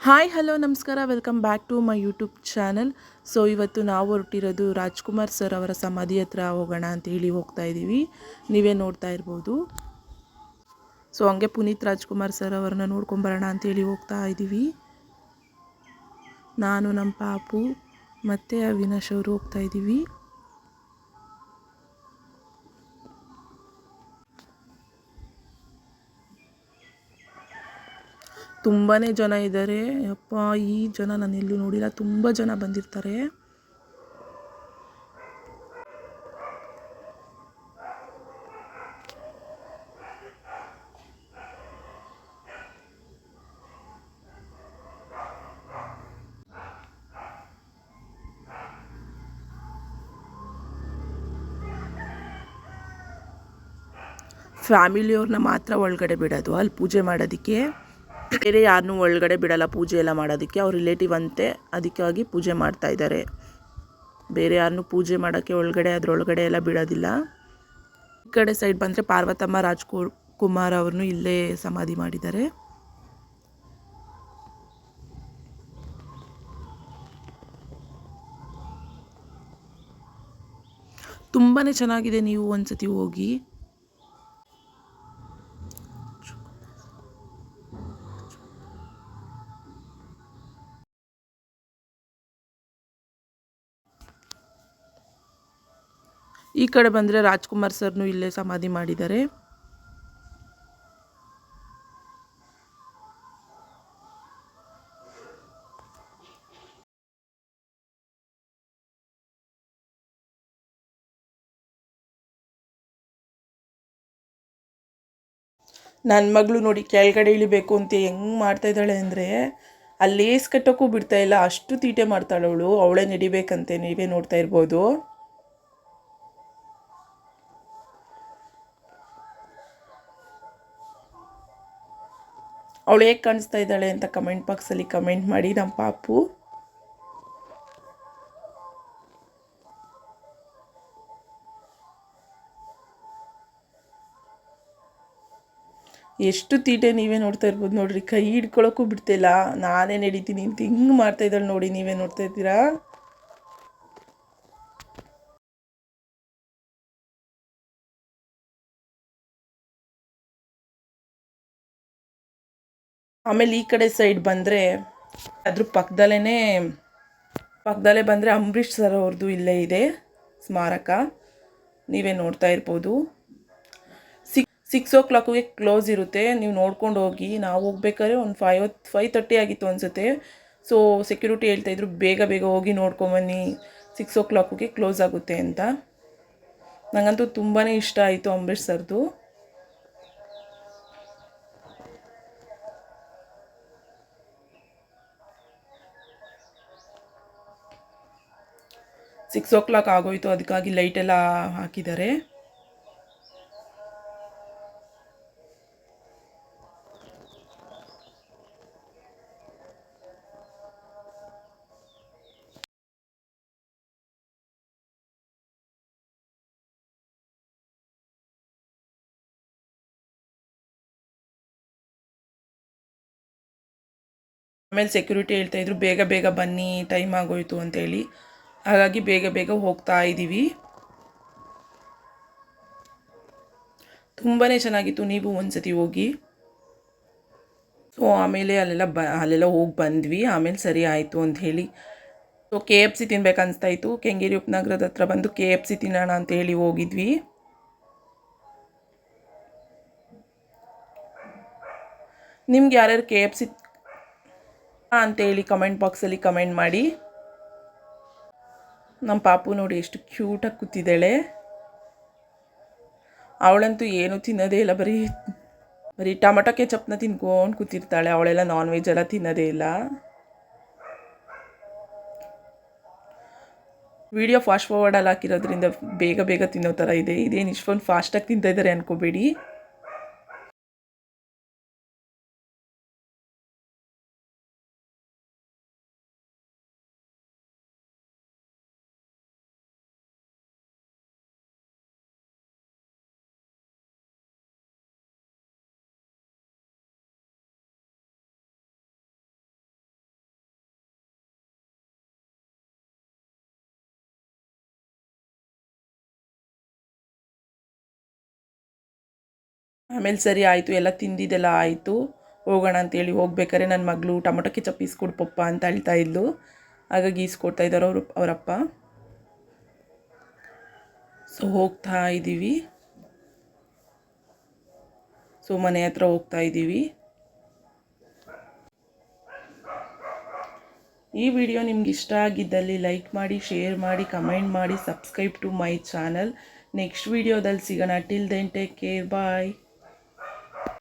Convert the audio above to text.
Hi hello ನಮಸ್ಕಾರ welcome back to my YouTube channel. So ಇವತ್ತು ನಾವು ಹೊರಟಿರೋದು ರಾಜ್ಕುಮಾರ್ ಸರ್ ಅವರ ಸಮಾಧಿ ಹತ್ರ ಹೋಗೋಣ ಅಂತ ಹೇಳಿ ಹೋಗ್ತಾ ಇದ್ದೀವಿ. ನೀವೇ ನೋಡ್ತಾ ಇರ್ಬೋದು. ಸೊ ಹಂಗೆ ಪುನೀತ್ ರಾಜ್ಕುಮಾರ್ ಸರ್ ಅವರನ್ನ ನೋಡ್ಕೊಂಬರೋಣ ಅಂತೇಳಿ ಹೋಗ್ತಾ ಇದ್ದೀವಿ. ನಾನು ನಮ್ಮ ಪಾಪು ಮತ್ತು ಅವಿನಾಶ್ ಅವರು ಹೋಗ್ತಾ ಇದ್ದೀವಿ. ತುಂಬಾ ಜನ ಇದ್ದಾರೆ. ಅಪ್ಪ, ಈ ಜನ ನಾನು ಎಲ್ಲೂ ನೋಡಿಲ್ಲ. ತುಂಬ ಜನ ಬಂದಿರ್ತಾರೆ. ಫ್ಯಾಮಿಲಿಯವ್ರನ್ನ ಮಾತ್ರ ಒಳಗಡೆ ಬಿಡೋದು ಅಲ್ಲಿ ಪೂಜೆ ಮಾಡೋದಕ್ಕೆ. ಬೇರೆ ಯಾರನ್ನೂ ಒಳಗಡೆ ಬಿಡಲ್ಲ ಪೂಜೆ ಎಲ್ಲ ಮಾಡೋದಕ್ಕೆ. ಅವ್ರ ರಿಲೇಟಿವ್ ಅಂತೆ, ಅದಕ್ಕಾಗಿ ಪೂಜೆ ಮಾಡ್ತಾ ಇದ್ದಾರೆ. ಬೇರೆ ಯಾರನ್ನೂ ಪೂಜೆ ಮಾಡೋಕ್ಕೆ ಅದರೊಳಗಡೆ ಎಲ್ಲ ಬಿಡೋದಿಲ್ಲ. ಈ ಕಡೆ ಸೈಡ್ ಬಂದರೆ ಪಾರ್ವತಮ್ಮ ರಾಜ್ಕುಮಾರ್ ಅವ್ರನ್ನೂ ಇಲ್ಲೇ ಸಮಾಧಿ ಮಾಡಿದ್ದಾರೆ. ತುಂಬಾ ಚೆನ್ನಾಗಿದೆ, ನೀವು ಒಂದ್ಸತಿ ಹೋಗಿ. ಈ ಕಡೆ ಬಂದರೆ ರಾಜ್ಕುಮಾರ್ ಸರ್ನು ಇಲ್ಲೇ ಸಮಾಧಿ ಮಾಡಿದ್ದಾರೆ. ನನ್ನ ಮಗಳು ನೋಡಿ ಕೆಳಗಡೆ ಇಳಿಬೇಕು ಅಂತ ಹೆಂಗೆ ಮಾಡ್ತಾ ಇದ್ದಾಳೆ ಅಂದರೆ ಅಲ್ಲಿ ಲೇಸ್ ಕಟ್ಟೋಕ್ಕೂ ಬಿಡ್ತಾ ಇಲ್ಲ, ಅಷ್ಟು ತೀಟೆ ಮಾಡ್ತಾಳೆ ಅವಳು. ಅವಳೇ ನಡಿಬೇಕಂತೆ, ನೀವೇ ನೋಡ್ತಾ ಇರ್ಬೋದು. ಅವಳು ಹೇಗೆ ಕಾಣಿಸ್ತಾ ಇದ್ದಾಳೆ ಅಂತ ಕಮೆಂಟ್ ಬಾಕ್ಸಲ್ಲಿ ಕಮೆಂಟ್ ಮಾಡಿ. ನಮ್ಮ ಪಾಪು ಎಷ್ಟು ತೀಟೆ, ನೀವೇ ನೋಡ್ತಾ ಇರ್ಬೋದು. ನೋಡ್ರಿ, ಕೈ ಹಿಡ್ಕೊಳಕ್ಕೂ ಬಿಡ್ತಿಲ್ಲ. ನಾನೇ ನಡೀತೀನಿ ಅಂತ ಹಿಂಗೆ ಮಾಡ್ತಾ ಇದ್ದಾಳೆ ನೋಡಿ, ನೀವೇ ನೋಡ್ತಾ ಇದ್ದೀರಾ. ಆಮೇಲೆ ಈ ಕಡೆ ಸೈಡ್ ಬಂದರೆ ಅದ್ರ ಪಕ್ಕದಲ್ಲೇ ಬಂದರೆ ಅಂಬರೀಷ್ ಸರ್ ಅವ್ರದ್ದು ಇಲ್ಲೇ ಇದೆ ಸ್ಮಾರಕ, ನೀವೇ ನೋಡ್ತಾ ಇರ್ಬೋದು. 6 o'clock ಕ್ಲೋಸ್ ಇರುತ್ತೆ, ನೀವು ನೋಡ್ಕೊಂಡು ಹೋಗಿ. ನಾವು ಹೋಗ್ಬೇಕಾದ್ರೆ ಒಂದು 5:30 ಆಗಿತ್ತು ಅನಿಸುತ್ತೆ. ಸೊ ಸೆಕ್ಯೂರಿಟಿ ಹೇಳ್ತಾಯಿದ್ರು ಬೇಗ ಬೇಗ ಹೋಗಿ ನೋಡ್ಕೊಂಬನ್ನಿ, 6 o'clock ಕ್ಲೋಸ್ ಆಗುತ್ತೆ ಅಂತ. ನನಗಂತೂ ತುಂಬಾ ಇಷ್ಟ ಆಯಿತು ಅಂಬರೀಷ್ ಸರ್ದು. 6 o'clock ಆಗೋಯ್ತು, ಅದಕ್ಕಾಗಿ ಲೈಟೆಲ್ಲ ಹಾಕಿದ್ದಾರೆ. ಆಮೇಲೆ ಸೆಕ್ಯೂರಿಟಿ ಹೇಳ್ತಾಯಿದ್ರು ಬೇಗ ಬೇಗ ಬನ್ನಿ, ಟೈಮ್ ಆಗೋಯ್ತು ಅಂತೇಳಿ. ಹಾಗಾಗಿ ಬೇಗ ಬೇಗ ಹೋಗ್ತಾ ಇದ್ದೀವಿ. ತುಂಬಾ ಚೆನ್ನಾಗಿತ್ತು, ನೀವು ಒಂದ್ಸತಿ ಹೋಗಿ. ಸೊ ಆಮೇಲೆ ಅಲ್ಲೆಲ್ಲ ಹೋಗಿ ಬಂದ್ವಿ. ಆಮೇಲೆ ಸರಿ ಆಯಿತು ಅಂತ ಹೇಳಿ ಸೊ KFC ತಿನ್ಬೇಕು ಅನಿಸ್ತಾಯಿತ್ತು. ಕೆಂಗೇರಿ ಉಪನಗರದ ಹತ್ರ ಬಂದು KFC ತಿನ್ನೋಣ ಅಂತ ಹೇಳಿ ಹೋಗಿದ್ವಿ. ನಿಮ್ಗೆ ಯಾರ್ಯಾರು KFC ಅಂತೇಳಿ ಕಮೆಂಟ್ ಬಾಕ್ಸಲ್ಲಿ ಕಮೆಂಟ್ ಮಾಡಿ. ನಮ್ಮ ಪಾಪು ನೋಡಿ ಎಷ್ಟು ಕ್ಯೂಟಾಗಿ ಕೂತಿದ್ದಾಳೆ. ಅವಳಂತೂ ಏನೂ ತಿನ್ನೋದೇ ಇಲ್ಲ, ಬರೀ ಟೊಮಟೊ ಕೆಚಪ್ನ ತಿನ್ಕೊಂಡು ಕೂತಿರ್ತಾಳೆ. ಅವಳೆಲ್ಲ ನಾನ್ ವೆಜ್ ಎಲ್ಲ ತಿನ್ನೋದೇ ಇಲ್ಲ. ವಿಡಿಯೋ ಫಾಸ್ಟ್ ಫಾರ್ವರ್ಡಲ್ಲಿ ಹಾಕಿರೋದ್ರಿಂದ ಬೇಗ ಬೇಗ ತಿನ್ನೋ ಥರ ಇದೆ. ಇದೇನು ಇಷ್ಟೊಂದು ಫಾಸ್ಟಾಗಿ ತಿಂತಾ ಇದ್ದಾರೆ ಅನ್ಕೋಬೇಡಿ. ಆಮೇಲೆ ಸರಿ ಆಯಿತು, ಎಲ್ಲ ತಿಂದಿದ್ದೆಲ್ಲ ಆಯಿತು, ಹೋಗೋಣ ಅಂತೇಳಿ ಹೋಗ್ಬೇಕಾದ್ರೆ ನನ್ನ ಮಗಳು ಟೊಮೊಟೊ ಕೆಚಪ್ ಈಸ್ಕೊಡು ಪಪ್ಪ ಅಂತ ಹೇಳ್ತಾ ಇದ್ಲು. ಹಾಗಾಗಿ ಈಸ್ಕೊಡ್ತಾ ಇದ್ದಾರೆ ಅವರಪ್ಪ. ಸೊ ಹೋಗ್ತಾ ಇದ್ದೀವಿ, ಸೊ ಮನೆ ಹತ್ರ ಹೋಗ್ತಾ ಇದ್ದೀವಿ. ಈ ವಿಡಿಯೋ ನಿಮ್ಗೆ ಇಷ್ಟ ಆಗಿದ್ದಲ್ಲಿ ಲೈಕ್ ಮಾಡಿ, ಶೇರ್ ಮಾಡಿ, ಕಮೆಂಟ್ ಮಾಡಿ, subscribe to my channel. Next ವಿಡಿಯೋದಲ್ಲಿ ಸಿಗೋಣ. ಟಿಲ್ ದೆನ್ ಟೇಕ್ ಕೇರ್, ಬಾಯ್.